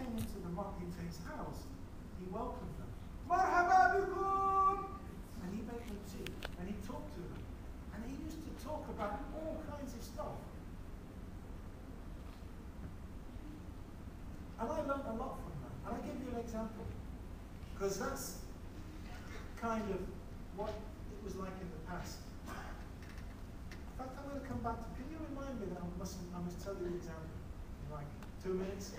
came into his house, he welcomed them. Marhaba bikum! And he made them tea, and he talked to them. And he used to talk about all kinds of stuff. And I learned a lot from that. And I give you an example. Because that's kind of what it was like in the past. In fact, I'm going to come back to, can you remind me that I must tell you an example in like 2 minutes?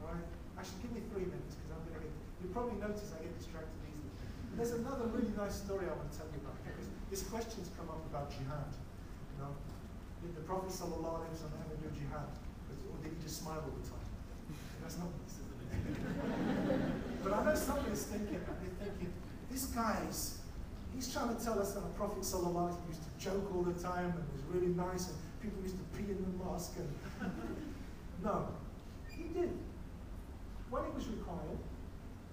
All right? Actually, give me 3 minutes, because I'm going to get, you'll probably notice I get distracted easily. But there's another really nice story I want to tell you about, because this question's come up about jihad. You know, did the Prophet sallallahu alaihi wasallam ever do jihad? Or did he just smile all the time? That's not what this is. But I know somebody's thinking that. They're thinking, this guy's, he's trying to tell us that the Prophet sallallahu alaihi wasallam used to joke all the time and was really nice and people used to pee in the mosque. And no, he did. When it was required,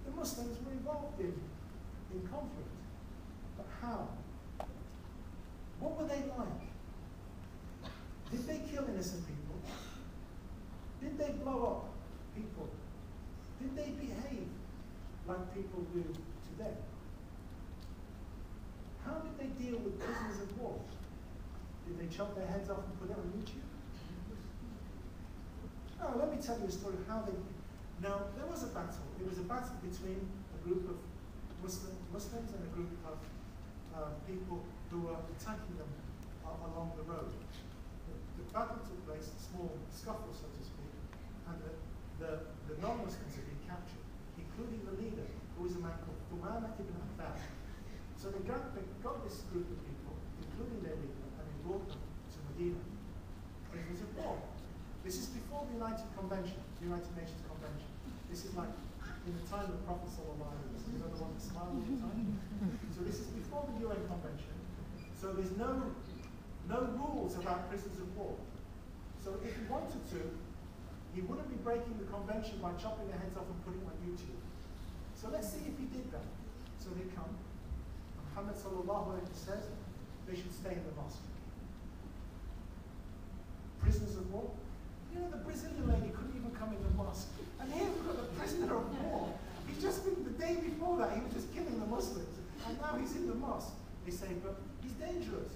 the Muslims were involved in conflict. But how? What were they like? Did they kill innocent people? Did they blow up people? Did they behave like people do today? How did they deal with prisoners of war? Did they chop their heads off and put it on YouTube? No, let me tell you a story of how they... Now, there was a battle. It was a battle between a group of Muslims and a group of people who were attacking them along the road. The battle took place, a small scuffle, so to speak, and the non-Muslims had been captured, including the leader, who was a man called Thumamah ibn Affan. So they got this group of people, including their leader, and they brought them to Medina. Prisoners of war. This is before the United Nations Convention. This is like in the time of the Prophet sallallahu alaihi wasallam. You know the one that smiled all the time? So this is before the UN Convention. So there's no rules about prisoners of war. So if he wanted to, he wouldn't be breaking the convention by chopping their heads off and putting it on YouTube. So let's see if he did that. So they come. Muhammad sallallahu alaihi wasallam says they should stay in the mosque. Prisoners of war. You know, the Brazilian lady couldn't even come in the mosque. And here we've got the prisoner of war. He's just been, the day before that, he was just killing the Muslims. And now he's in the mosque. They say, but he's dangerous.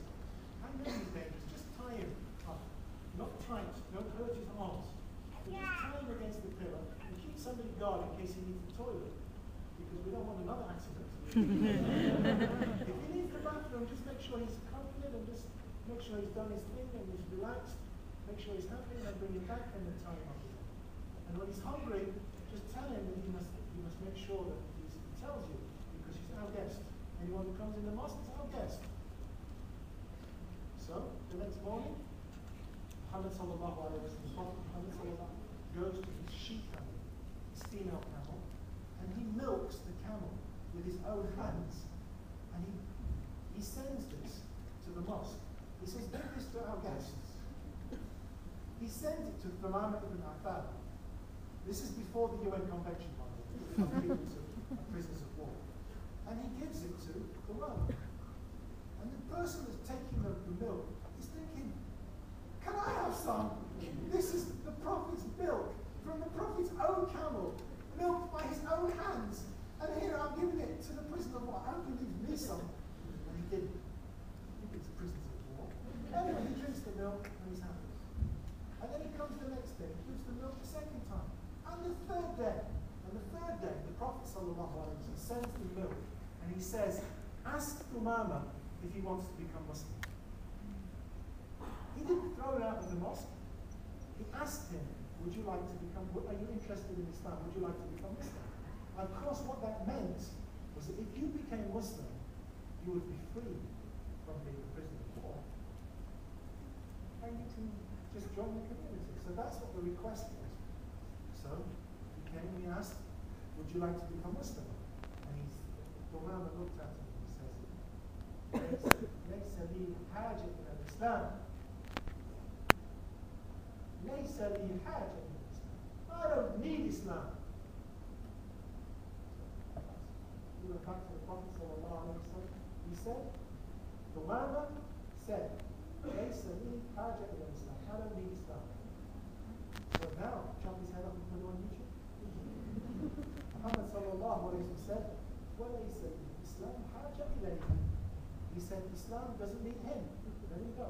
I know he's dangerous. Just tie him up. Not tight. Don't hurt his arms. But just tie him against the pillar and keep somebody guard in case he needs the toilet. Because we don't want another accident. If he needs the bathroom, just make sure he's confident and just make sure he's done his thing and he's relaxed. Make sure he's happy and then bring him back and then tie him up again. And when he's hungry, just tell him that he must make sure that he tells you because he's our guest. Anyone who comes in the mosque is our guest. So, the next morning, Muhammad sallallahu alaihi wasallam, Prophet Muhammad sallallahu alaihi wasallam goes to his sheep camel, his female camel, and he milks the camel with his own hands. And he sends this to the mosque. He says, give this to our guests. He sends it to Thumamah ibn Affan. This is before the UN Convention, by the way, of prisoners of war. And he gives it to Thumamah. And the person that's taking the milk is thinking, can I have some? This is the Prophet's milk from the Prophet's own camel, milked by his own hands. And here I'm giving it to the prisoner of war. I hope he leaves me some. And he didn't. He gives the prisoners of war. Anyway, he drinks the milk and he's happy. And then he comes the next day, he gives the milk the second time. And the third day. And the third day, the Prophet sallallahu alaihi wasallam sends the milk and he says, ask Thumamah if he wants to become Muslim. He didn't throw it out of the mosque. He asked him, would you like to become, are you interested in Islam? Would you like to become Muslim? And of course what that meant was that if you became Muslim, you would be free from being a prisoner of war. And you can just join the community. So that's what the request was. So he came and he asked, would you like to become Muslim? And Thumamah looked at him and he says, ليس لي حاجة إلى الإسلام. ليس لي حاجة إلى الإسلام. I don't need Islam. He went back to the Prophet sallallahu alaihi wasallam. He said, Thumamah said, ليس لي حاجة إلى الإسلام. I don't need Islam. So now, chop his head up and put it on YouTube. Islam حاجة إليه. He said, Islam doesn't need him. There you go.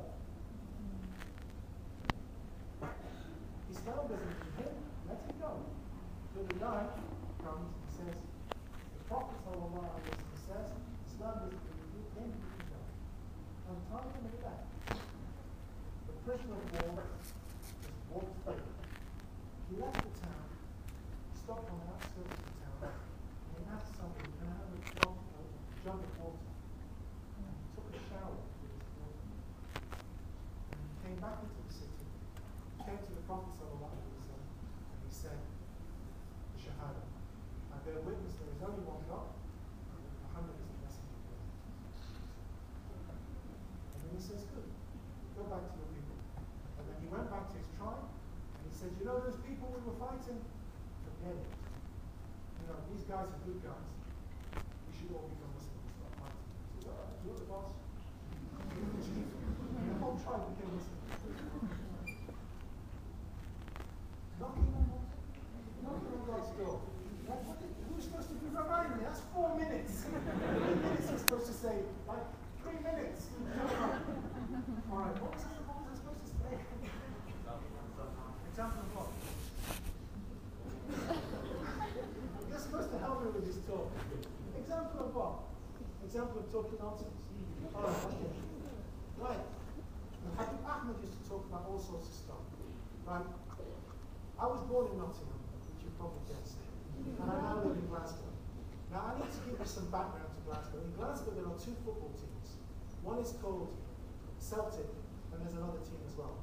Islam doesn't need him. Let him go. So the guy comes and says, the Prophet says, Islam doesn't need him. He can go. And time him at that. The prisoner of war just walked away. He left the town, stopped on the outskirts of the town, and he asked somebody, can I have a jug of water? And he took a shower with his water. And he came back into the city, came to the Prophet and he said, the Shahada. I bear witness there is only one God, and Muhammad is the messenger of God. And then he says, good, go back to your people. And then he went back to his tribe, and he said, you know those people we were fighting? Forget it. You know, these guys are good guys. We should all become Muslims and start fighting. He said, all right, you're the boss. You're the chief. The whole tribe became Muslims. Knocking on God's door. Who's supposed to be reminding me? That's 4 minutes. 3 minutes is supposed to say, like, 3 minutes. All right, what was I supposed to say? Example of what? You're supposed to help me with this talk. Example of what? Example of talking nonsense. All right, okay. Right. Habib Ahmed used to talk about all sorts of stuff. Right? I was born in Nottingham, which you probably guessed, and I now live in Glasgow. Now, I need to give you some background to Glasgow. In Glasgow, there are 2 football teams. One is called Celtic, and there's another team as well.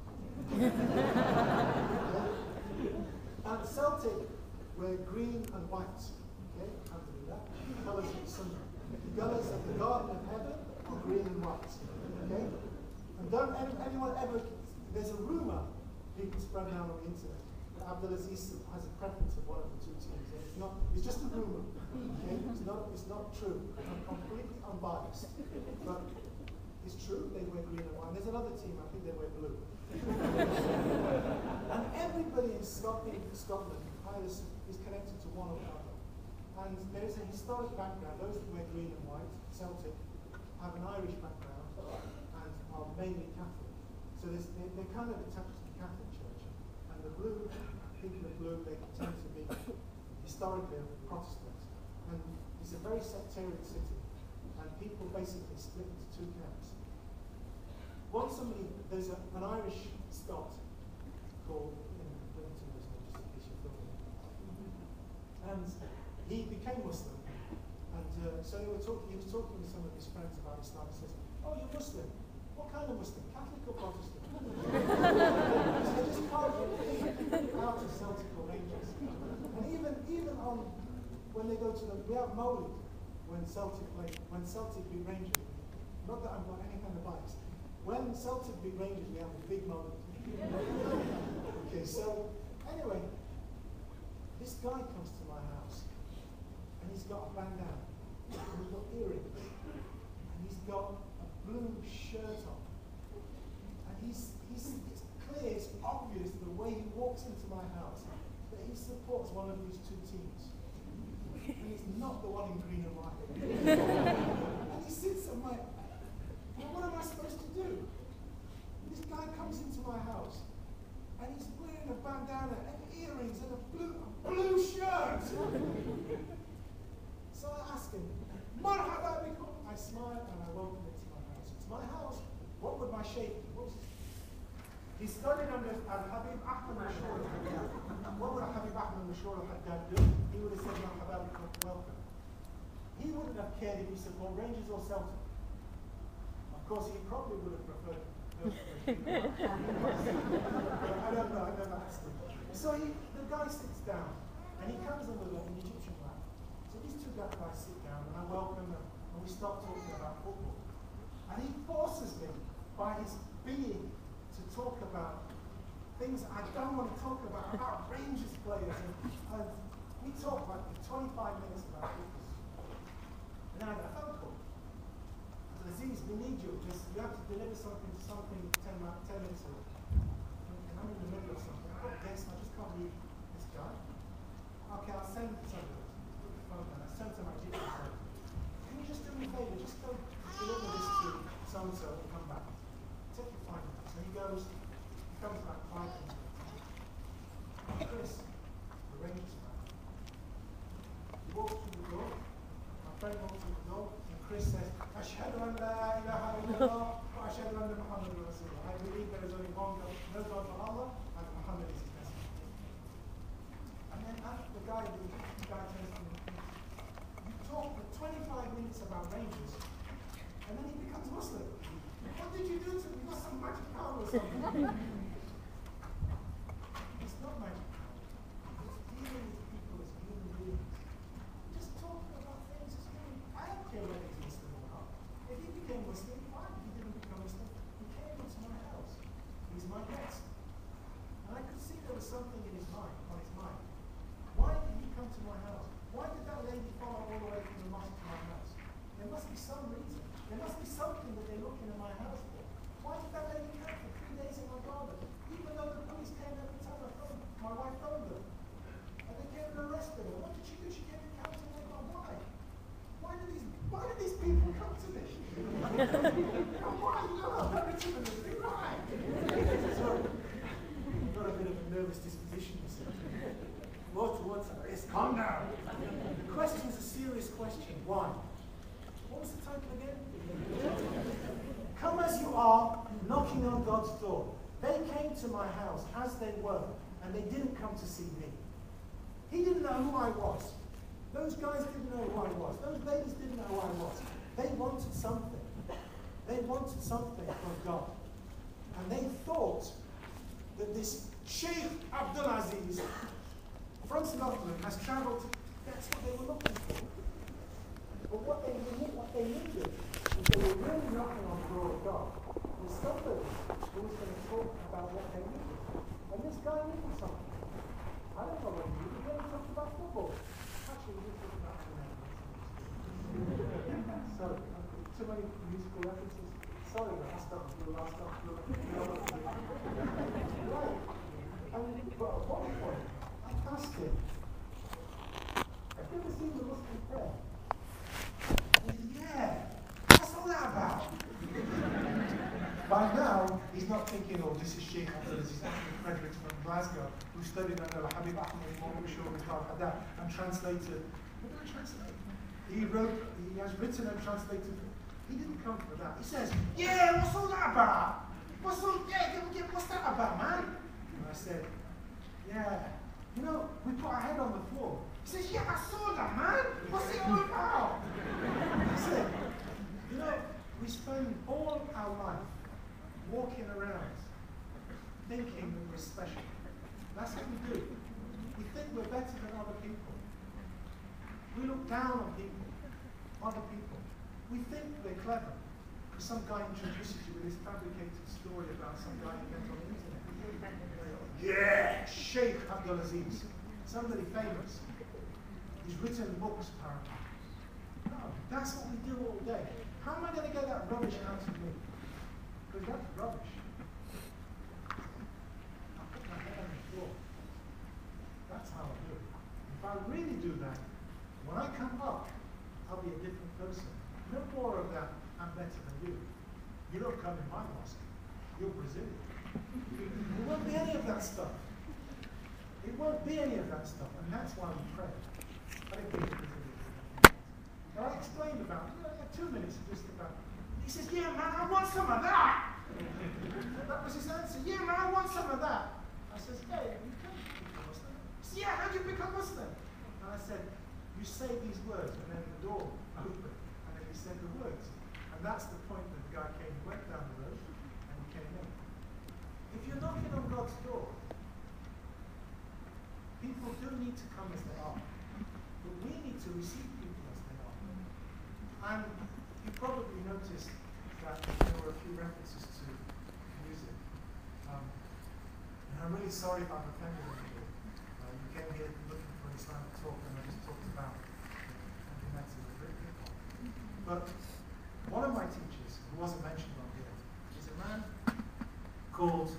And Celtic were green and white. Okay, how to do that? Colours of the sun. The colours of the Garden of Heaven are green and white. Okay? And don't anyone ever, there's a rumour people spread around on the internet. Abdulaziz has a preference of one of the 2 teams. It's just a rumour. Okay? It's not true. I'm completely unbiased. But it's true, they wear green and white. There's another team, I think they wear blue. And everybody in Scotland either is connected to one or the other. And there is a historic background. Those who wear green and white, Celtic, have an Irish background and are mainly Catholic. So they're kind of attached to the Catholic Church. And the blue, people in blue, they tend to be historically Protestant. And it's a very sectarian city. And people basically split into 2 camps. There's an Irish Scot called, Wellington, just in case you're filming. And he became Muslim. And so he was talking with some of his friends about Islam. He says, oh, you're Muslim. What kind of Muslim? Catholic or Protestant? So they just can't get out of Celtic or Rangers. And even on when they go to we have Mowlid when Celtic beat Rangers. Not that I've got any kind of bias. When Celtic beat Rangers, we have a big Mowlid. Okay, so anyway, this guy comes to my house and he's got a bandana and he's got earrings and he's got a blue shirt on. And it's clear, it's obvious the way he walks into my house that he supports one of these 2 teams. And he's not the one in green and white. And he sits on my, well, what am I supposed to do? This guy comes into my house and he's wearing a bandana and earrings and a blue shirt. So I ask him, Marhaba bikum. I smile and I welcome him to my house. It's my house. What would my shaykh do? He studied under Al-Habib Ahmed Mashur al-Haddad. What would Habib Ahmed Mashur al-Haddad do? He would have said, Marhaba bikum, welcome. He wouldn't have cared if he support Rangers or Celtic. Of course, he probably would have preferred I don't know, I never asked him. So the guy sits down, and he comes in with an Egyptian man. So these 2 guys sit down, and I welcome them, and we start talking about football. And he forces me, by his being, to talk about things I don't want to talk about Rangers players. And we talk like 25 minutes about football. And then I get a phone call. Aziz, we need you. You have to deliver something 10 minutes ago. And I'm in the middle of something. I've got guests, I just can't leave this guy. Okay, I'll send somebody. I sent to my Egyptian friend. Can you just do me favour, just go deliver this to so-and-so and come back. Take your 5 minutes. And he goes, he comes back 5 minutes. Chris, the Rangers fan. He walks through the door, my friend walks through the door, and Chris says, Ashhadu an la ilaha illallah, wa ashhadu anna Muhammadan Rasulullah. I believe there is only one God, no God but Allah, and Muhammad is his messenger. And then after the guy turns to me, you talk for 25 minutes about Rangers, and then he becomes Muslim. What did you do to me? What's some magic power or something? It's not magic power. It's dealing with people as human beings. Just talking about things as human. I don't care whether he's Muslim or not. If he became Muslim, fine. If he didn't become Muslim, he came into my house. He's my guest. And I could see there was something in his mind, on his mind. Why did he come to my house? Why did that lady follow all the way from the mosque to my house? There must be some reason. There must be something that they're looking at my house for. Why did that lady camp for 3 days in my garden? Even though the police came every time my wife phoned them. And they came and arrested her. What did she do? She came and counted my garden. Why? Why did these people come to me? Why? No, very timidly. Why? So, I've got a bit of a nervous disposition, you see. More towards her. Yes, calm down. The question is a serious question. Why? What was the title again? Come as you are, knocking on God's door. They came to my house as they were, and they didn't come to see me. He didn't know who I was. Those guys didn't know who I was. Those ladies didn't know who I was. They wanted something. They wanted something from God. And they thought that this Sheikh Abdulaziz from Scotland has travelled. That's what they were looking for. But what they needed was they were really knocking on the door of God. There's somebody who was going to talk about what they needed. And this guy needed something. I don't know what he needed. He only talked about football. Actually, he talked about sorry, too many musical references. Sorry, I stopped for the last time. Right. But at one point, I asked him, have you ever seen the Muslim prayer? Yeah, what's all that about? By now, he's not thinking, oh, this is Sheikh Abdulaziz Fredericks from Glasgow, who studied under Habib Ahmed and translated. What did I translate? He has written and translated. He didn't come for that. He says, yeah, what's all that about? What's that about, man? And I said, yeah, you know, we put our head on the floor. He says, yeah, I saw that, man. What's it all about? I said, you know, we spend all our life walking around thinking that we're special. That's what we do. We think we're better than other people. We look down on people, other people. We think we're clever. Because some guy introduces you with this fabricated story about some guy he met on the internet. Yeah, Sheikh Abdulaziz. Somebody famous. He's written books, apparently. No, that's what we do all day. How am I going to get that rubbish out of me? Because that's rubbish. I put my head on the floor. That's how I do it. If I really do that, when I come up, I'll be a different person. No more of that, I'm better than you. You don't come in my mosque. You're Brazilian. There won't be any of that stuff. It won't be any of that stuff, and that's why we pray. I don't think Brazilian. I explained about it. 2 minutes just about. He says, yeah, man, I want some of that. That was his answer. Yeah, man, I want some of that. I says, yeah, you can become Muslim. He says, yeah, how'd you become Muslim? And I said, you say these words, and then the door opened, and then he said the words. And that's the point that the guy came, went down the road, and he came in. If you're knocking on God's door, people do need to come as they are. But we need to receive people as they are. And you probably noticed that there were a few references to music. And I'm really sorry if I've offended you. You came here looking for an Islamic talk, and I just talked about fundamental people. But one of my teachers, who wasn't mentioned on here, is a man called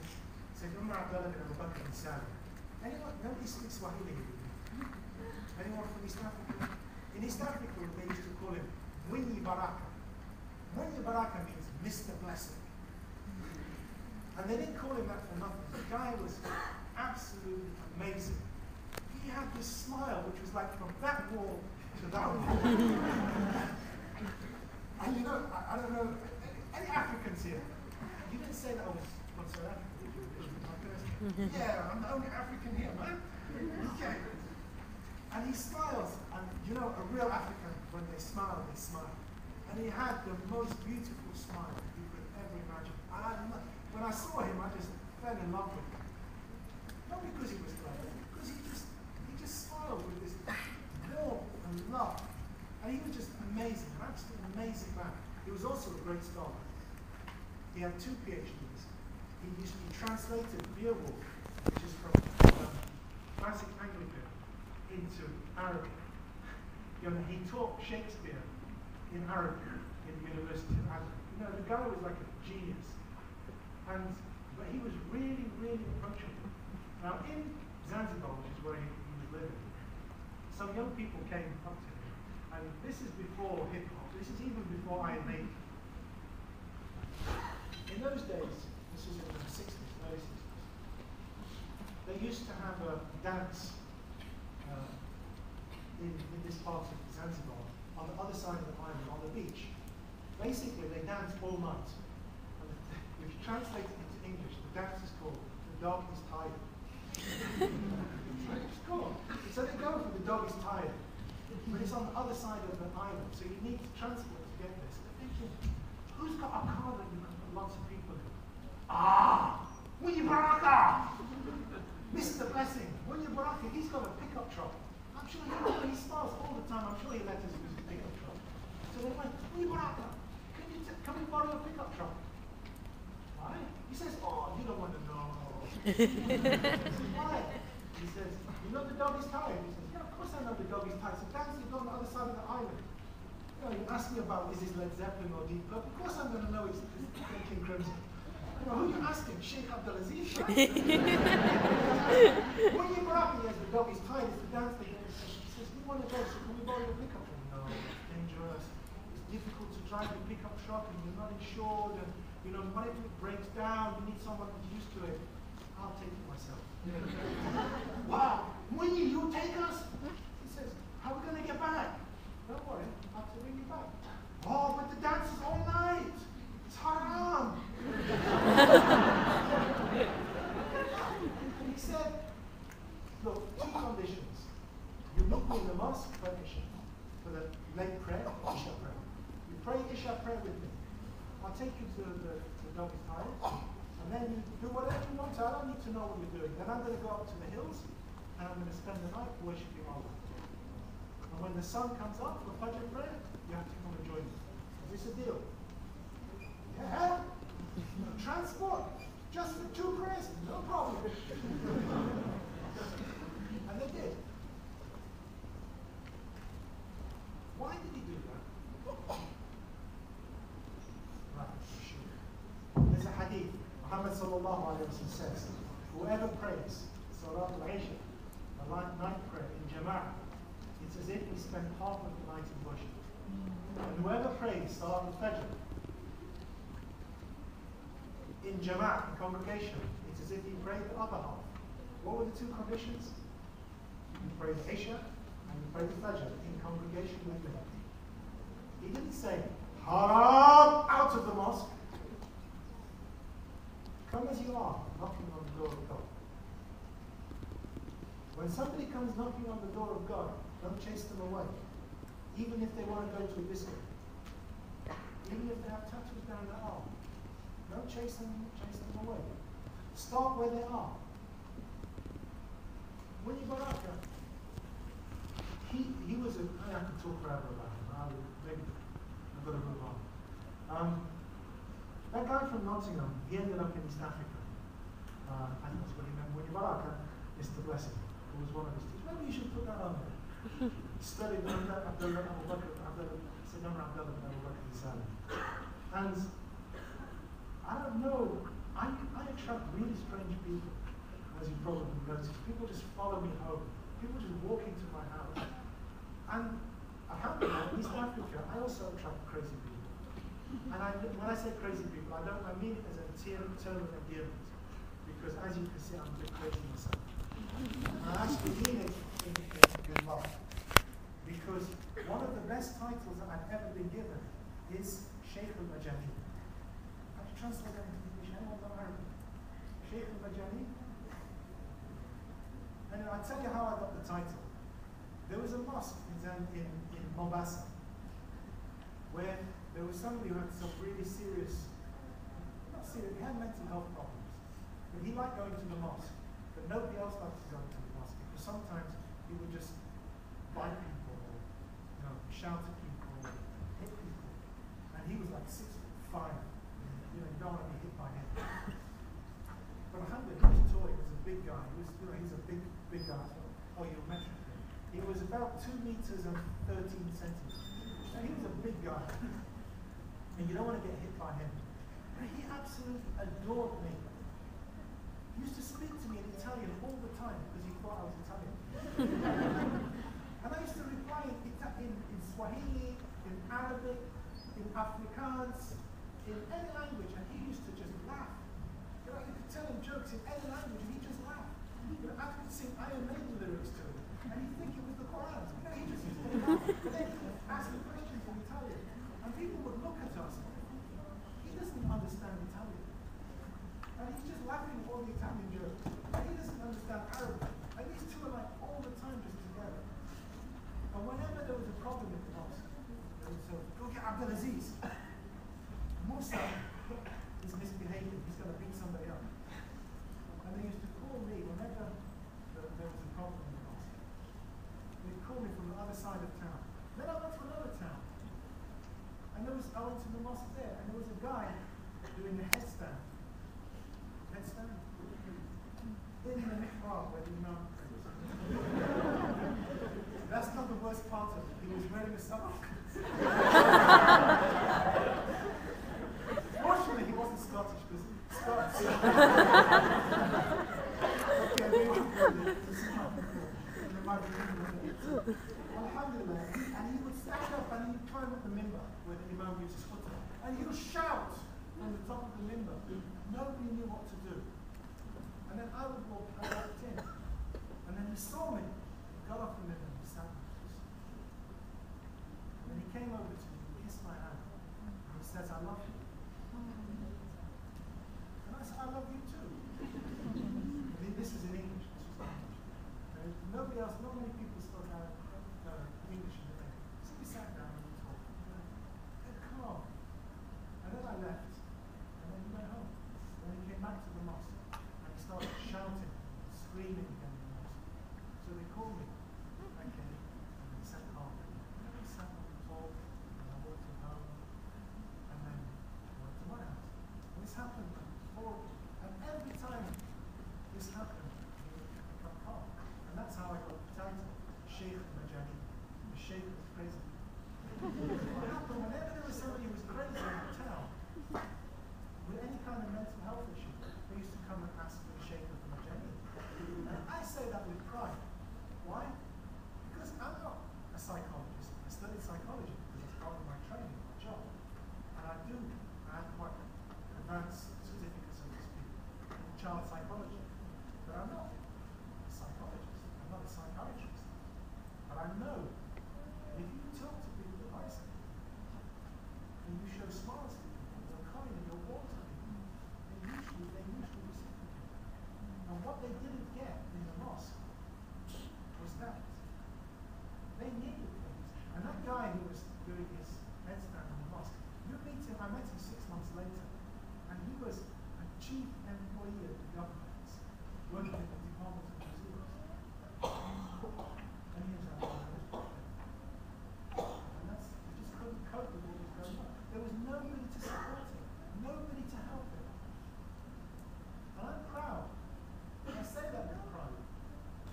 Sayyid Umar Abdullah bin Abu Bakr al-Salim. Anyone? Nobody speaks Swahili. Anyone from East Africa? In East Africa, they used to call him Winnie Baraka. Munya Baraka means Mr. Blessing. And they didn't call him that for nothing. The guy was absolutely amazing. He had this smile which was like from that wall to that wall. And you know, I don't know, any Africans here? You didn't say that I was from South Africa, did you? Yeah, I'm the only African here, man. Okay. And he smiles, and you know, a real African, when they smile, they smile. And he had the most beautiful smile you could ever imagine. And when I saw him, I just fell in love with him. Not because he was clever, because he just smiled with this warmth and love. And he was just amazing, an absolutely amazing man. He was also a great scholar. He had 2 PhDs. He translated Beowulf, which is from classic Anglican, into Arabic. You know, he taught Shakespeare in Arabic in the University of Adelaide. You know, the guy was like a genius. But he was really, really approachable. Now in Zanzibar, which is where he was living, some young people came up to him. And this is before hip hop. This is even before Iron Maiden. In those days, this was in the 60s, early 60s, they used to have a dance in this part of Zanzibar, on the other side of the island, on the beach. Basically, they dance all night. And if you translate it into English, the dance is called The Dog is Tired. It's cool. So they go for The Dog is Tired. But it's on the other side of the island, so you need to transport to get this. They're thinking, who's got a car that you can put lots of people in? Munya Baraka! Mr. Blessing, Munya Baraka, he's got a pickup truck. I'm sure he smiles all the time. I'm sure he let us use his pickup truck. So they went, Munya Baraka, can we borrow a pickup truck? Why? He says, oh, you don't want to know. Why? He says, you know the dog is tired? He says, yeah, of course I know the dog is tired. So dance is on the other side of the island. You know, you ask me about, is this Led Zeppelin or Deep Purple? Of course I'm going to know it's King Crimson. You know, who are you asking? Sheikh Abdulaziz, right? Munya Baraka, yes, the dog is tired. It's the dance thing. He says, we want to go, so can we borrow your pickup truck? No, it's dangerous. It's difficult to drive a pickup truck and you're not insured. And, you know, what if it breaks down? You need someone who's used to it. I'll take it myself. Wow, Munya, you take us? He says, how are we going to get back? Don't worry, I'll have to bring you back. Oh, but the dance is all night. It's haram. And he said, look, 2 conditions. You meet me in the mosque for Isha, for the late prayer, Isha prayer. You pray Isha prayer with me. I'll take you to the dog is tired. And then you do whatever you want to. I don't need to know what you're doing. Then I'm going to go up to the hills and I'm going to spend the night worshipping Allah. And when the sun comes up for Fajr prayer, you have to come and join me. Is this a deal? Yeah. Transport. Just for 2 prayers. No problem. And they did. Why did he do that? Right, sure. There's a hadith. Muhammad sallallahu alayhi wa sallam says, whoever prays Salat al-Isha, the night prayer in Jama'ah, it's as if he spent half of the night in worship. And whoever prays Salat al-Fajr in Jama'ah, in congregation, it's as if he prayed the other half. What were the 2 conditions? You pray the Isha and you pray the Fajr in congregation with them. He didn't say, haram, out of the mosque. Come as you are, knocking on the door of God. When somebody comes knocking on the door of God, don't chase them away. Even if they want to go to a disco. Even if they have tattoos down their arm. Don't chase them away. Start where they are. Munya Baraka, he was I could talk forever about him. Maybe I've got to move on. That guy from Nottingham, he ended up in East Africa. And that's what he meant. Munya Baraka is the blessing, who was one of his teachers. Maybe you should put that on there. Studied Abdullah Abu Bakr, Sayyidina Abdullah Abu Bakr. And I don't know, I attract really strange people, as you probably noticed. People just follow me home. People just walk into my house. And alhamdulillah, in East Africa, I also attract crazy people. And when I say crazy people, I mean it as a term of endearment, because as you can see, I'm a bit crazy myself. And I actually mean it in love, because one of the best titles that I've ever been given is Sheikh al-Majani. How do you translate that into English? Anyone know Arabic? Sheikh al-Majani? And I'll tell you how I got the title. There was a mosque in Mombasa, where there was somebody who had some really serious, not serious, he had mental health problems. But he liked going to the mosque, but nobody else liked to go to the mosque, because sometimes he would just bite people, or shout at people, or hit people. And he was like 6'5", you don't want to be hit by him. But alhamdulillah, he was tall, he was a big guy, he was a big guy. Oh, you're metric. He was about 2 meters and 13 centimeters. Now, he was a big guy. And you don't want to get hit by him. But he absolutely adored me. He used to speak to me in Italian all the time because he thought I was Italian. And I used to reply in Swahili, in Arabic, in Afrikaans, in any language, and he used to just laugh. You could tell him jokes in any language and he just laughed. I could sing Iron Maiden lyrics to him, and he'd think it was the Quran. He just used to laugh. And then ask the questions in Italian. And people would look at us. He doesn't understand Italian. And he's just laughing at all the Italian jokes. And he doesn't understand Arabic. And these two are like all the time just together. And whenever there was a problem in the mosque, they would say, go get Abdulaziz. Musa is misbehaving. He's going to beat somebody up. And they used to call me whenever there was a problem in the mosque. They'd call me from the other side of town. Then I went to another town. And I went to the mosque there, and there was a guy doing the headstand. Headstand? In the mihrab where the imam prays. That's not the worst part of it. He was wearing a samak. Fortunately, he wasn't Scottish, because Scots. Alhamdulillah, and he would stand up and he would climb up the minbar where the imam gives his khutbah, and he would shout on the top of the minbar. Nobody knew what to do. And then I walked in, and then he saw me, got off the minbar, and he sat down. And then he came over to me, kissed my hand, and he says, I love you. And I said, I love you too. This was in English. Nobody else, not many people spoke English in the day. So we sat down and we talked. They're calm. And then I left. And then he went home. And then he came back to the mosque. And he started shouting, screaming again in the mosque. So they called me. I came. And they sat home. And we sat and we talked. And I walked him home. And then I went to my house. And this happened before. And every time this happened, he would become calm. And that's how I got the title, Sheikh al-Majani. The Sheikh was crazy. What happened, whenever there was somebody who was crazy in the town, with any kind of mental health issue, they used to come and ask for the Sheikh al-Majani. And I say that with pride. Why? Because I'm not a psychologist. I studied psychology because it's part of my training, my job. And I have quite advanced certificates, so to speak, in child psychology. But I'm not a psychologist. I'm not a psychiatrist. But I know that if you talk to people like I say, and you show smiles to people, you're kind and you're warm to people, they usually reciprocate. And what they didn't get in the mosque was that. They needed things. And that guy who was doing his headstand in the mosque, you meet him, I met him 6 months later, and he was a chief employee of the government, working in the Department of Museums. And he was out there. And that's, he just couldn't cope with what was going on. There was nobody to support him, nobody to help him. And I'm proud. I say that with pride.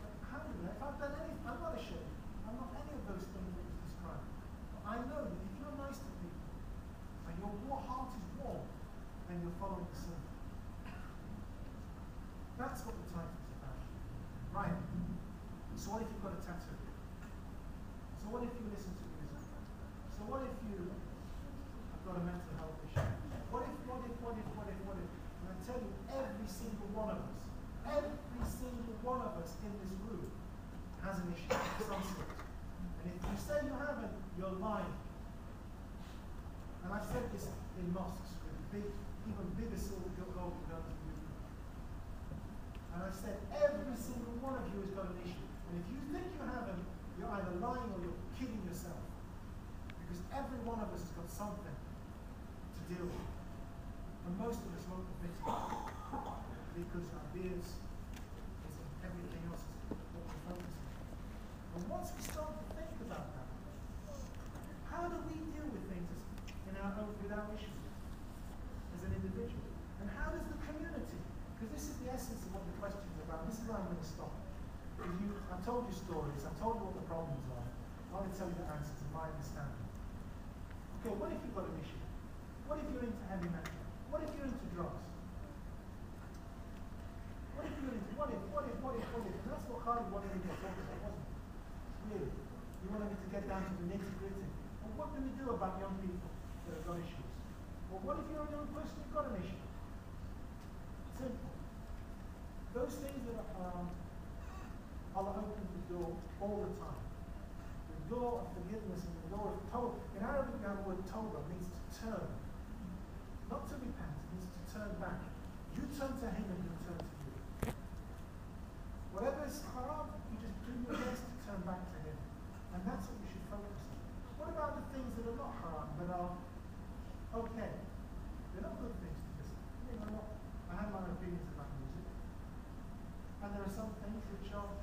But alhamdulillah, if I've done anything, I'm not ashamed. I'm not any of those things that was described. But I know that if you're nice to people, and your heart is warm, then you're following the sunnah. concept. And if you say you haven't, you're lying. And I've said this in mosques with big, even bigger silver gold guns than you. And I've said every single one of you has got an issue. And if you think you haven't, you're either lying or you're kidding yourself. Because every one of us has got something to deal with. And most of us won't admit it. Because our beards is everything else is what we're focusing on. And once we start to think about that, how do we deal with things in our own, with our issues as an individual? And how does the community? Because this is the essence of what the question is about. This is where I'm going to stop. I've told you stories, I've told you what the problems are. I want to tell you the answers in my understanding. Okay, what if you've got an issue? What if you're into heavy metal? What if you're into drugs? What if you're into, what if? And that's what Khalid wanted me to talk about, wasn't it? Really. You wanted me to get down to the nitty-gritty. Well, what do we do about young people that have got issues? Well, what if you're a young person who's got an issue? Simple. Those things that Allah opens the door all the time. The door of forgiveness and the door of Tawbah. In Arabic, we have the word Tawbah, means to turn. Not to repent, it means to turn back. You turn to Him and He'll turn to you. Whatever is haram, you just do your best to turn back to Him. And that's what you should focus on. What about the things that are not haram, but are okay? They're not good things to just, I have my opinions about music. And there are some things which are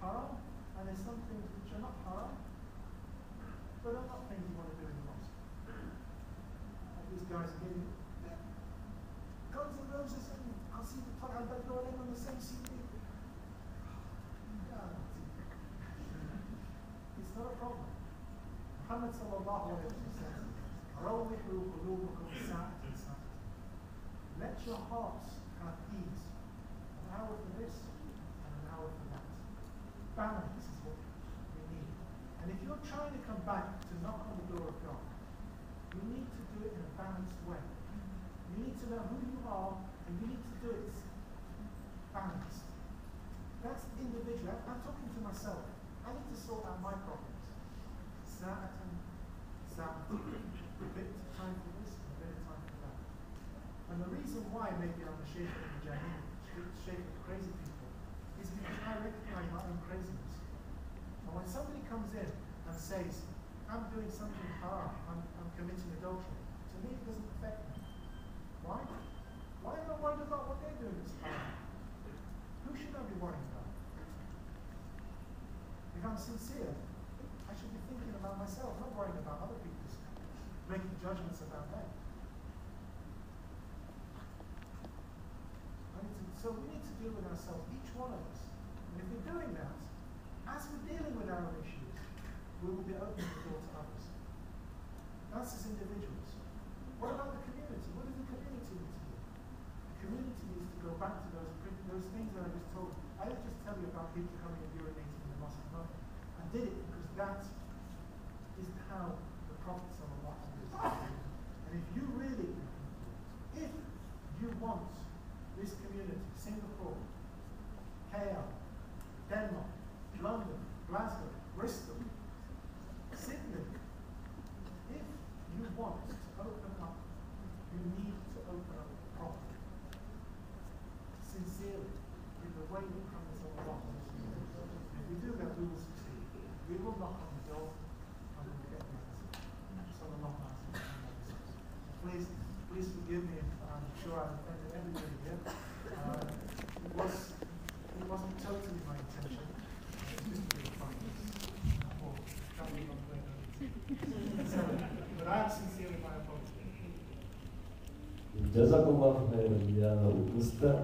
haram, and there's some things which are not haram, but are not things you want to do in the mosque. Like these guys are getting Guns N' Roses and I'll see the Talha al-Badr on the same CD. It's not a problem. Muhammad sallallahu alayhi wa sallam says, "Rawwihu qulubukum sa'atan sa'atan." Let your hearts have ease. An hour for this and an hour for that. Balance is what we need. And if you're trying to come back to knock on the door of God, you need to do it in a balanced way. You need to know who you are, and you need to do it balanced. That's individual. I'm talking to myself. I need to sort out my problems. Sa'atan, sa'atan. A bit of time for this, and a bit of time for that. And the reason why maybe I'm a sheikh of the Jahil, sheikh of crazy people, is because I recognize my own craziness. And when somebody comes in and says, I'm doing something haram, I'm committing adultery, to me it doesn't affect me. Why? Why am I worried about what they're doing that's haram? Who should I be worrying about? If I'm sincere, I should be thinking about myself, not worrying about other people's, making judgments about them. So we need to deal with ourselves, each one of us. And if we're doing that, as we're dealing with our own issues, we will be opening the door to others. That's as individuals. What about the community? What does the community need to do? The community needs to go back to those things that I just told you. I didn't just tell you about people coming and urinating in the mosque. No. I did it because that is how the Prophet ﷺ did. And if you really, if you want this community, Singapore, KL, Denmark, London, Glasgow, Bristol, Sydney, if you want to open up, you need to open up properly, sincerely, in the way that comes along. If we do that, we will succeed. We will knock on the door and we will get the answer. Please forgive me if I'm sure I've offended everybody here. It wasn't totally my intention. Just to be funny. Or trying to but I am sincere in my apology. Jazakumullah khairan, ya Ustaz,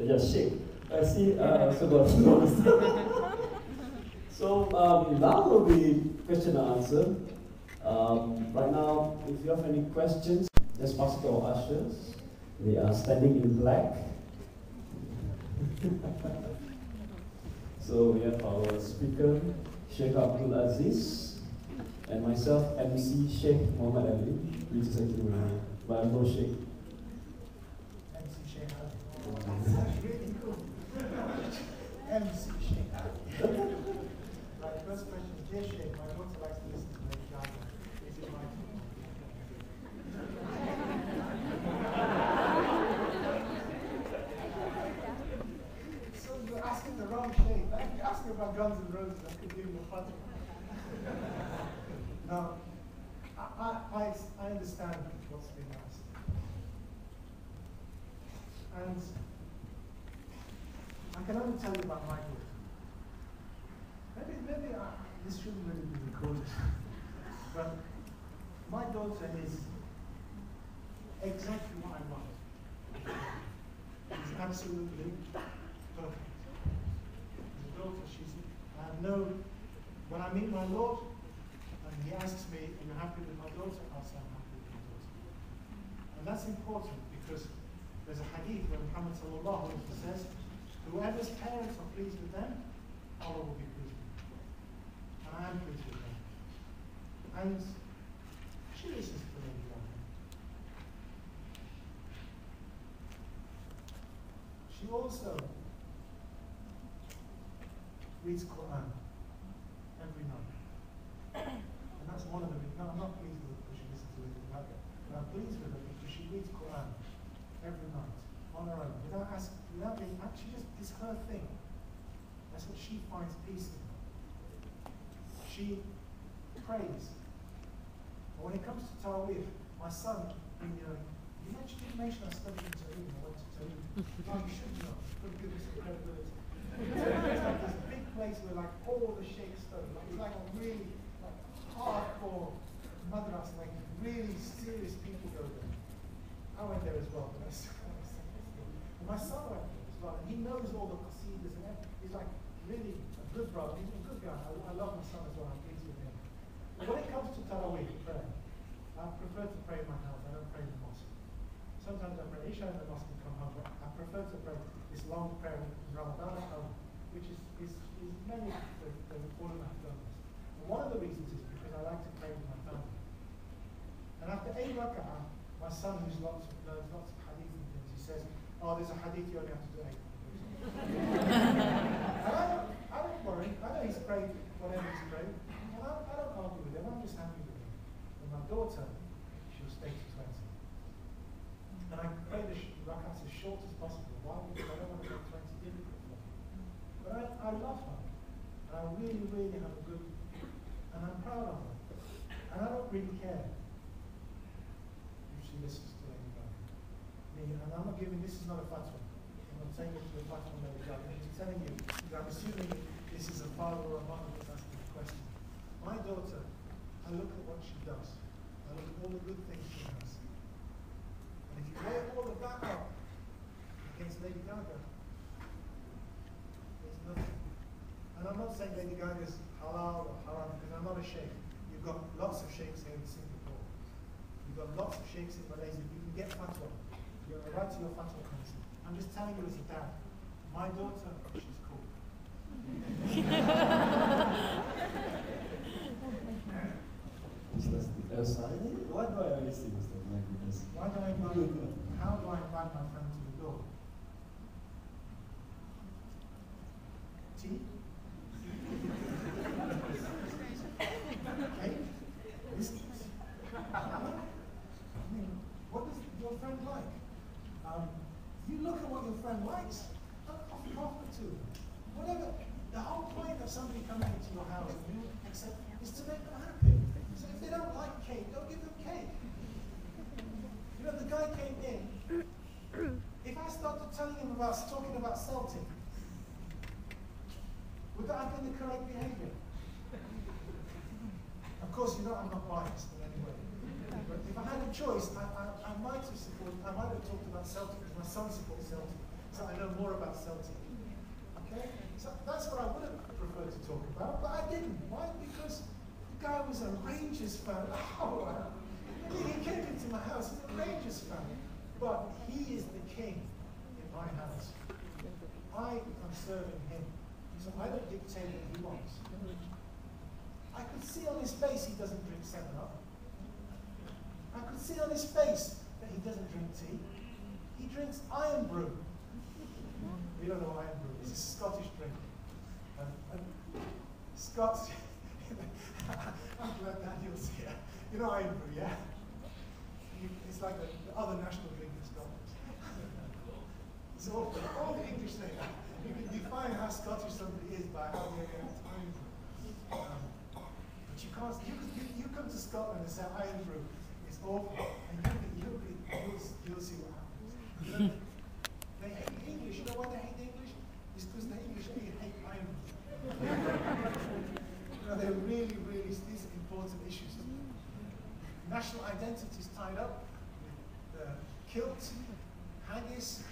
ya Sheikh. I see, So now will be question and answer. Right now, if you have any questions, just pass it to our ushers. They are standing in black. So we have our speaker, Sheikh Abdul Aziz, and myself, MC Sheikh Muhammad Ali, which is actually my no Sheikh. MC Sheikh Ali. That's really cool. MC Sheikh Ali. Dear Sheikh, my daughter likes to listen to Lady Gaga. Is it right? So you're asking the wrong Sheikh. If you're asking about Guns N' Roses, I could give you a fatwa. No, I understand what's being asked. And I can only tell you about my daughter. Maybe this shouldn't really be recorded. But my daughter is exactly what I want. She's absolutely perfect. She's a daughter, I have no, when I meet my Lord, and he asks me, are you happy with my daughter? I'll say I'm happy with my daughter. And that's important because there's a hadith where Muhammad sallallahu alaihi wasallam says, whoever's parents are pleased with them, Allah will be pleased with them. And I am pleased with them. And she listens to Lady Gaga. She also reads Quran every night. And that's one of the reasons. No, I'm not pleased with her because she listens to Lady Gaga. But I'm pleased with her because she reads Quran every night on her own, without asking, without being, she just, it's her thing. That's what she finds peace in. She prays. But when it comes to Taraweeh, my son, you mentioned I studied in Taraweeh, I went to Taraweeh. Oh, you should know, for the goodness of credibility. It's like this big place where like all the sheikhs study. It's like a really hardcore madrasa, like really serious people go there. I went there as well, but my son went there as well, and he knows all the qasidas and everything. He's like really a good brother. He's a good guy. I love my son as well. I'm pleased with him. But when it comes to Taraweeh prayer, I prefer to pray in my house. I don't pray in the mosque. Sometimes I pray Isha in the mosque and come home, but I prefer to pray this long prayer in Ramadan at home, which is many of the ulama have done this. And one of the reasons is because I like to pray with my family. And after 8 rak'ah, my son, who's learns lots of hadith and things, he says, oh, there's a hadith you only have to do 8. And I don't worry. I know he's prayed whatever he's prayed. And I don't argue with him. I'm just happy with him. And my daughter, she'll stay to 20. And I pray the rak'ahs as short as possible. Why? Because I don't want to make 20 difficult for her. But I love her. And I really, really have a good, and I'm proud of her. And I don't really care if she listens to Lady Gaga. And I'm not giving, this is not a fatwa. I'm not saying it's a fatwa on Lady Gaga. I'm just telling you, because I'm assuming this is a father or a mother that's asking the question. My daughter, I look at what she does. I look at all the good things she does. And if you weigh all of that up against Lady Gaga, there's nothing. And I'm not saying Lady Gaga's halal or haram, because I'm not a sheikh. You've got lots of sheikhs here in Singapore. You've got lots of sheikhs in Malaysia. You can get fatwa. You have a right to your fatwa council. I'm just telling you as a dad. My daughter, she's cool. Why do I always see this stuff? My goodness. Why do I invite, how do I invite my friend to the door? Tea? Cake? Biscuits? I mean, what does your friend like? You look at what your friend likes. Don't offer to them. Whatever. The whole point of somebody coming into your house and you accept is to make them happy. So if they don't like cake, don't give them cake. You know, the guy came in. If I started telling him talking about Celtic, would that have been the correct behavior? Of course, you know I'm not biased in any way. But if I had a choice, I might have talked about Celtic because my son supports Celtic, so I know more about Celtic. Okay? So that's what I would have preferred to talk about, but I didn't. Why? Because the guy was a Rangers fan. Oh, he came into my house, he's a Rangers fan. But he is the king in my house. I am serving him. So I don't dictate what he wants. I could see on his face he doesn't drink 7-Up. I could see on his face that he doesn't drink tea. He drinks Iron Brew. You don't know Iron Brew. It's a Scottish drink. Scots, I'm glad Daniel's here. You know Ironbrew, yeah? It's like the other national drink in Scotland. So all the English say that. You can define how Scottish somebody is by how they react to Ironbrew. But you can't. You come to Scotland and say Ironbrew is awful, and you'll see what happens. They hate the English. You know why they hate the English? It's because the English really hate Ironbrew. They're really, these are important issues. National identity is tied up with the kilt, haggis,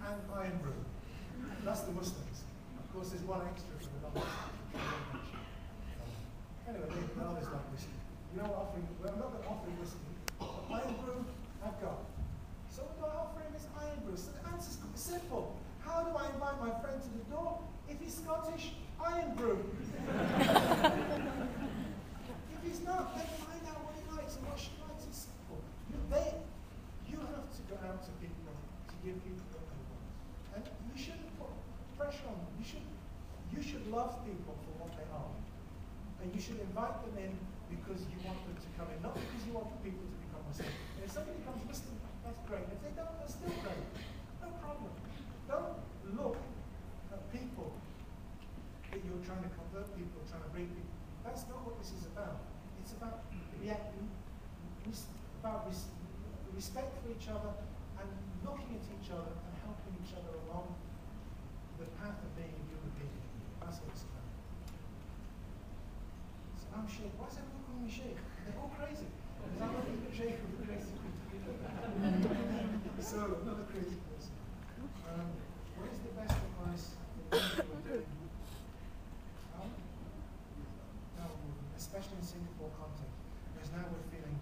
and Ironbrew. That's the Muslims. Of course, there's one extra for the non-Muslims. Anyway, the others like whiskey. You know what offering? Well, I'm not going to offer him whiskey, but Ironbrew, I've got. So what do I offer him is Ironbrew. So the answer's simple. How do I invite my friend to the door? If he's Scottish, Ironbrew. If he's not, then find out what he likes and what she likes. It's simple. You have to go out to people to give people what they want. And you shouldn't put pressure on them. You should love people for what they are. And you should invite them in because you want them to come in, not because you want people to become Muslim. And if somebody becomes Muslim, that's great. If they don't, that's still great. No problem. Don't look at people that you're trying to convert people, trying to bring people. That's not what this is about. It's about respect for each other and looking at each other and helping each other along the path of being a human being. That's what it's about. So I'm Sheikh. Why is everyone calling me Sheikh? They're all crazy. Because I'm not a Sheikh of the crazy people. So, not a crazy person. What is the best advice that you are doing? Especially in Singapore context, because now we're feeling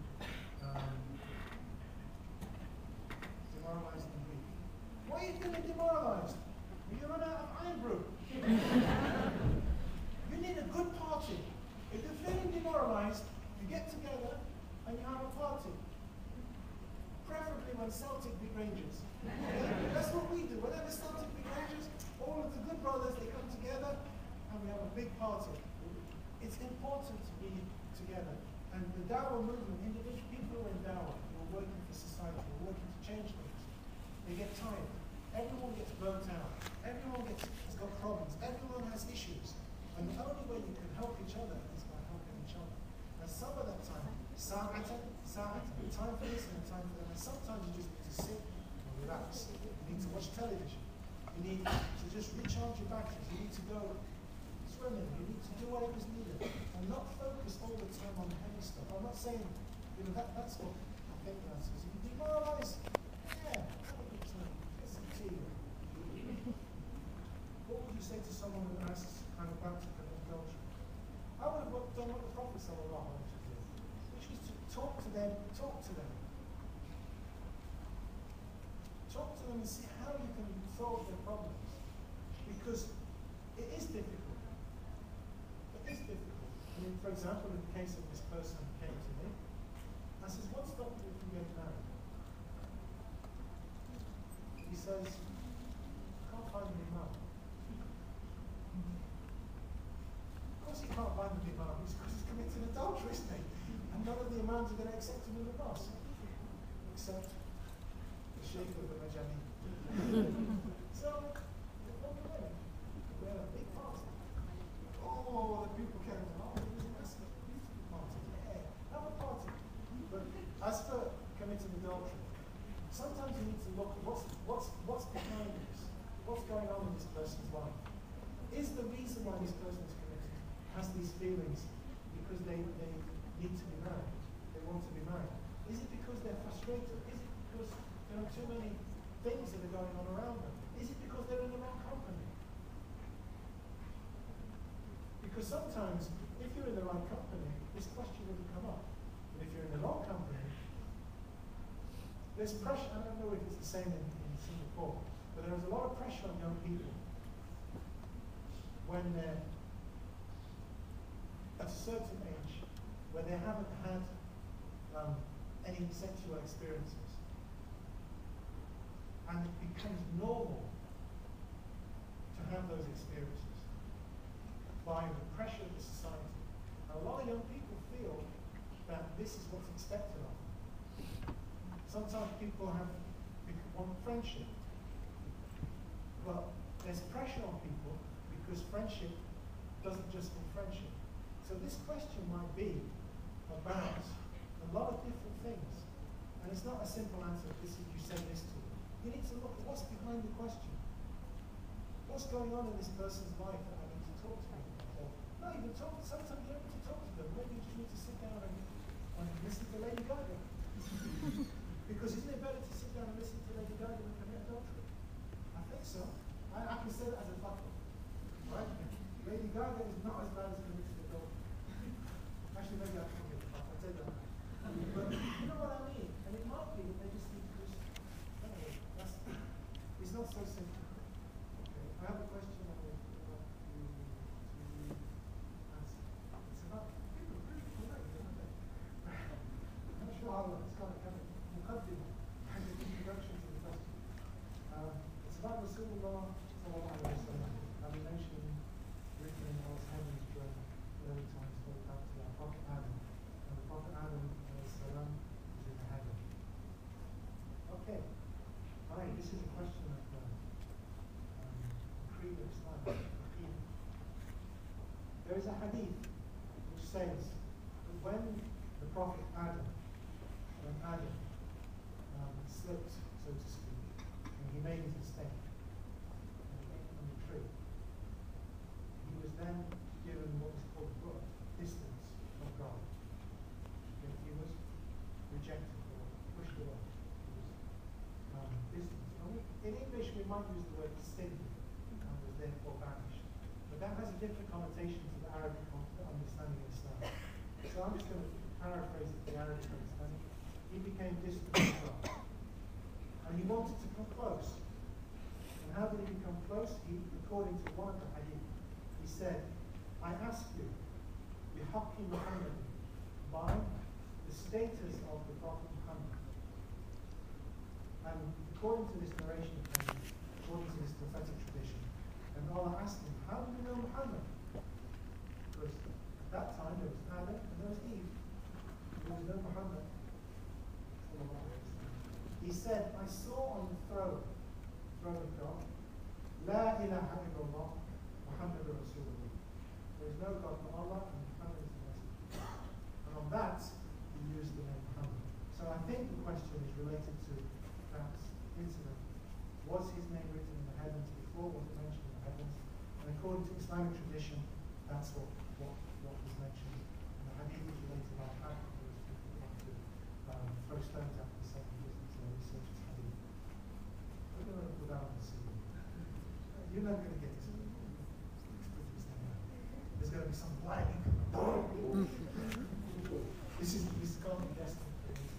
demoralized and weak. Why are you feeling demoralized? You run out of Ironbrew. You need a good party. If you're feeling demoralized, you get together and you have a party. Preferably when Celtic beat Rangers. That's what we do. Whenever Celtic beat Rangers, all of the good brothers, they come together and we have a big party. It's important to be together. And the Dawah movement, individual people who are in Dawah, who are working for society, who are working to change things, they get tired. Everyone gets burnt out. Everyone has got problems. Everyone has issues. And the only way you can help each other is by helping each other. And some of that time, time for this and time for that. And sometimes you just need to sit and relax. You need to watch television. You need to just recharge your batteries. You need to go swimming. You need to do whatever's needed. And not focus all the time on heavy stuff. I'm not saying, that's what I think the answer is. If you demoralize, have a good time. Get some tea. What would you say to someone who asks kind of about to commit adultery? I would have done what the Prophet sallallahu alaihi wasallam did, which is to talk to them. Talk to them and see how you can solve their problems. Because it is difficult. It is difficult. I mean, for example, in the case of this person who came to me, I says, what's stopping you from getting married? He says, I can't find an imam. Of course he can't find an imam, because he's committing adultery, isn't he? And none of the imams are going to accept him in the mosque. Except the Sheikh of the Majani. So, what are we doing? We had a big party. Oh, the people came. Oh, that's a beautiful party. Yeah, have a party. But as for committing adultery, sometimes you need to look at what's behind this. What's going on in this person's life? Is the reason why this person is committing has these feelings because they need to be married? They want to be married. Is it because they're frustrated? Is it because there are too many things that are going on around them? Is it because they're in the wrong company? Because sometimes, if you're in the right company, this question wouldn't come up. But if you're in the wrong company, there's pressure. I don't know if it's the same in Singapore, but there is a lot of pressure on young people when they're at a certain age, where they haven't had any sexual experiences. And it becomes normal to have those experiences by the pressure of the society. A lot of young people feel that this is what's expected of them. Sometimes people want friendship. Well, there's pressure on people because friendship doesn't just mean friendship. So this question might be about a lot of different things. And it's not a simple answer, this is you say this to them. You need to look at what's behind the question. What's going on in this person's life that I need to talk to them about? Not even talk, sometimes you don't need to talk to them. Maybe you just need to sit down and listen to Lady Gaga. Because isn't it better to sit down and listen to Lady Gaga than commit adultery? I think so. I can say that as a couple. Right? Lady Gaga is not as bad as committing adultery. Actually, maybe I can't get the fuck. I take that back. But you know what I mean? And it might be that they just need to just, anyway, it's not so simple. Okay. I have a question I would like you to answer. It's about people really polite, aren't they? I'm not sure how it's going to come in. Muqaddimah, as an introduction to the question. It's about Rasulullah sallallahu alayhi wa sallam. We mentioned written in Allah's heavens during early times spoke back to our Prophet Adam. And the Prophet Adam salam is in the heaven. Okay. Right, this is a question of creed of Islam. There is a hadith which says that when the Prophet Adam slipped, so to speak, and he made his mistake and he ate from the tree, he was then given what was called ruh, distance from God. He was rejected or pushed away. He was distance. In English we might use the word extended and was therefore banished. But that has a different connotation to the Arabic understanding of Islam. So I'm just going to paraphrase it, the Arabic understanding. He became distant from God. And he wanted to come close. And how did he become close? According to one of the hadith, he said, I ask you, bihaqqi Muhammad, by the status of the Prophet Muhammad. And according to this narration, according to this prophetic tradition, and Allah asked him, how do you know Muhammad? Because at that time there was Adam and there was Eve. There was no Muhammad. He said, I saw on the throne of God, La ilaha illallah, Muhammad Rasulullah. There is no God but Allah and Muhammad is the messenger. And on that, he used the name Muhammad. So I think the question is related to that incident. Was his name written in the heavens before? Was it mentioned in the heavens? And according to Islamic tradition, that's what was mentioned. And the hadith is related by fact that those people want to throw stones at the same distance to research its hadith. We're going to put that on the CD. You're not going to get this. There's going to be some blank. This can't be destined for this.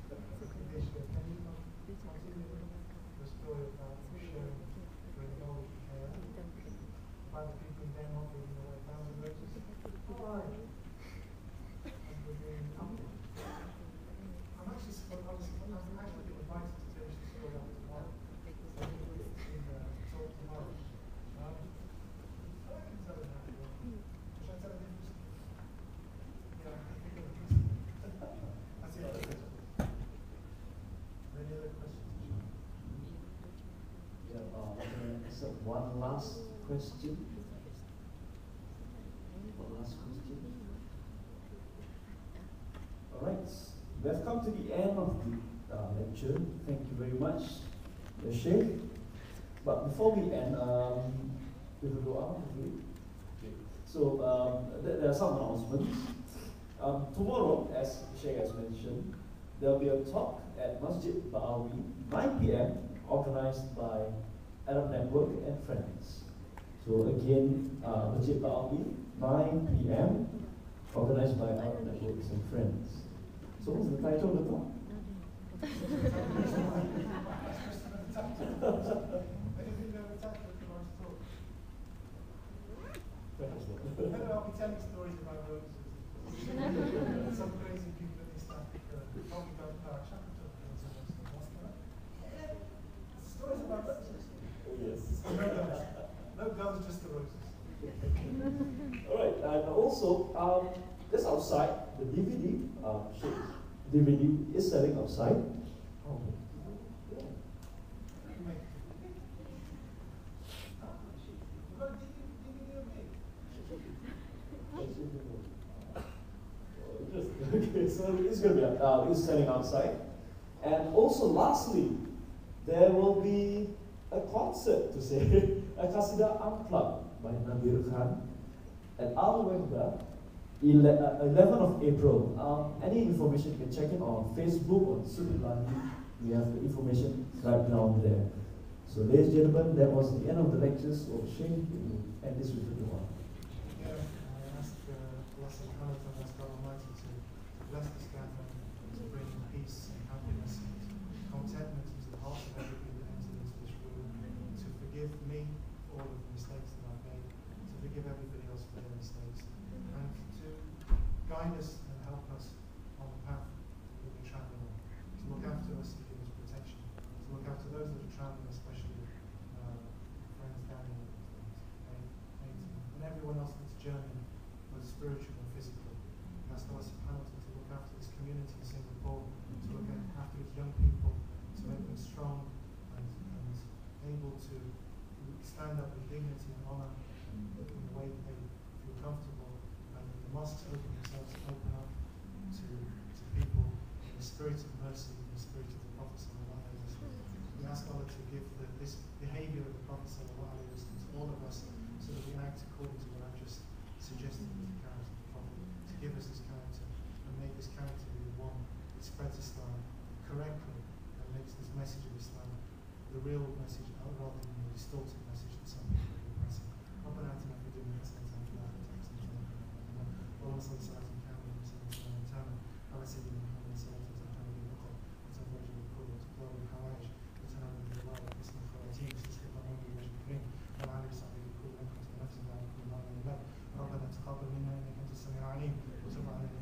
Can you continue the story about sharing with the old about the people in Denmark giving away 1,000 roses? Alright. And we're doing something. I'm actually been invited to finish the story up tomorrow. So I'm going to talk tomorrow. I can tell it now. Should I tell it in? Yeah, I think I'm going to that's it. Any other questions? Yeah, so one last question. All right, we have come to the end of the lecture. Thank you very much, the Sheikh. But before we end, we will go out. So there are some announcements. Tomorrow, as Sheikh has mentioned, there will be a talk at Masjid Ba'awi, 9 p.m., organized by Arab Network and Friends. So again, Masjid Ba'awi, 9 p.m., organized by Arab Networks and Friends. So what's the title of the talk? I'll be telling stories about roses. Some crazy people in East Africa talking about stories about roses. Yes. No guns, just the roses. All right, and also also, this outside, the DVD, DVD is selling outside. Oh, yeah. Okay, so it's going to be it's selling outside. And also, lastly, there will be a concert, to say, a Qasidah Unplugged by Nadir Khan at Al Wehda, 11th of April. Any information you can check it on Facebook or Sudut Landi. We have the information right down there. So, ladies and gentlemen, that was the end of the lectures. So, Shane, and this with the one. Yeah, I ask Allah subhanahu wa ta'ala, God Almighty, to bless this gathering, to bring peace and happiness and contentment into the hearts of everybody that entered into this room, to forgive me for all of the mistakes that I've made, to forgive everybody else for their mistakes, and to guide us and help us on the path that we're traveling on, to look after us and give us protection, to look after those that are traveling, especially friends Danny and everyone else that's journeying, both spiritual and physical. We ask Allah subhanahu wa ta'ala to look after this community in Singapore, to look after its young people, to make them strong and able to stand up with dignity and honour in the way that they feel comfortable, and that the mosques open themselves to open up to people in the spirit of mercy, in the spirit of the Prophet sallallahu alaihi wasallam. We ask Allah to give this behaviour of the Prophet sallallahu alaihi wasallam to all of us, so that we act according to what I've just suggested with the character of the Prophet, to give us this character and make this character be the one that spreads Islam correctly and makes this message of Islam the real message rather than the distorted message that some people are passing. ربنا آتنا في الدنيا حسنة وفي الآخرة حسنة وقنا عذاب النار. اللهم صل صلاة كاملة وسلم تاما على سيدنا محمد صلى الله عليه وسلم وتفرج بالكل وتقضى بالحوائج وتنال بالله وحسن الخواتيم وتسلم الأمور والمجرمين وعلى آله وصحبه كل من كنت نفسه على كل ما لك. ربنا تقبل منا إنك أنت السميع العليم وتب علينا